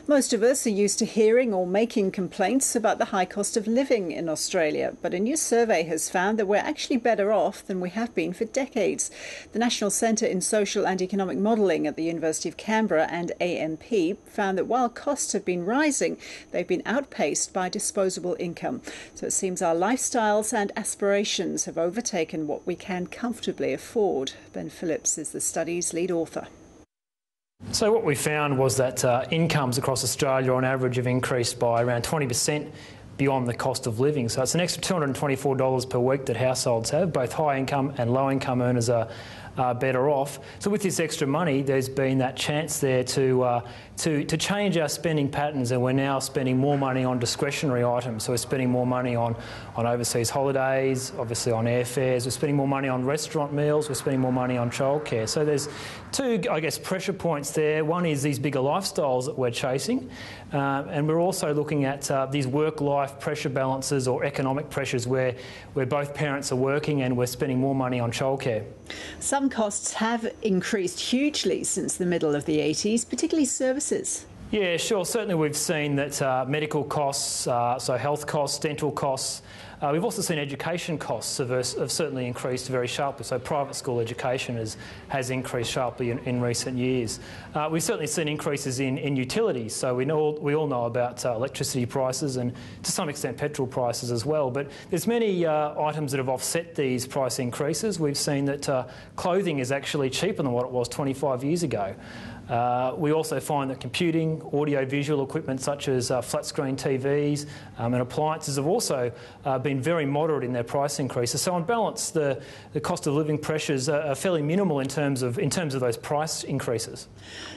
Most of us are used to hearing or making complaints about the high cost of living in Australia, but a new survey has found that we're actually better off than we have been for decades. The National Centre in Social and Economic Modelling at the University of Canberra and AMP found that while costs have been rising, they've been outpaced by disposable income. So it seems our lifestyles and aspirations have overtaken what we can comfortably afford. Ben Phillips is the study's lead author. So what we found was that incomes across Australia on average have increased by around 20% beyond the cost of living. So it's an extra $224 per week that households have. Both high income and low income earners are better off. So with this extra money, there's been that chance there to change our spending patterns, and we're now spending more money on discretionary items. So we're spending more money on overseas holidays, obviously on airfares. We're spending more money on restaurant meals. We're spending more money on childcare. So there's two, I guess, pressure points there. One is these bigger lifestyles that we're chasing, and we're also looking at these work-life pressure balances or economic pressures where both parents are working and we're spending more money on childcare. Some costs have increased hugely since the middle of the 80s, particularly services. Yeah, sure. Certainly we've seen that medical costs, so health costs, dental costs. We've also seen education costs have certainly increased very sharply. So private school education has increased sharply in recent years. We've certainly seen increases in utilities. So we all know about electricity prices and to some extent petrol prices as well. But there's many items that have offset these price increases. We've seen that clothing is actually cheaper than what it was 25 years ago. We also find that computing, audio-visual equipment such as flat-screen TVs and appliances have also been very moderate in their price increases. So on balance, the cost of living pressures are fairly minimal in terms of those price increases.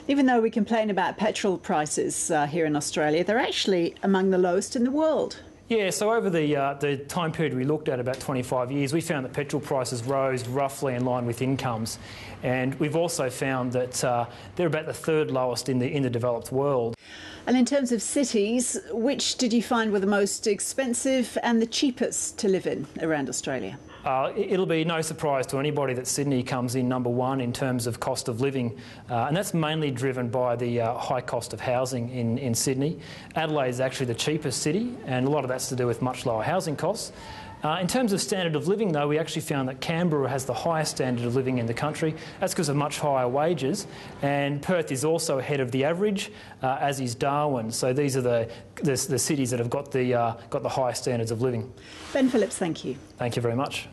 Even though we complain about petrol prices here in Australia, they're actually among the lowest in the world. Yeah, so over the time period we looked at, about 25 years, we found that petrol prices rose roughly in line with incomes, and we've also found that they're about the third lowest in the developed world. And in terms of cities, which did you find were the most expensive and the cheapest to live in around Australia? It'll be no surprise to anybody that Sydney comes in number one in terms of cost of living, and that's mainly driven by the high cost of housing in Sydney. Adelaide is actually the cheapest city, and a lot of that's to do with much lower housing costs. In terms of standard of living, though, we actually found that Canberra has the highest standard of living in the country. That's because of much higher wages, and Perth is also ahead of the average, as is Darwin. So these are the cities that have got the highest standards of living. Ben Phillips, thank you. Thank you very much.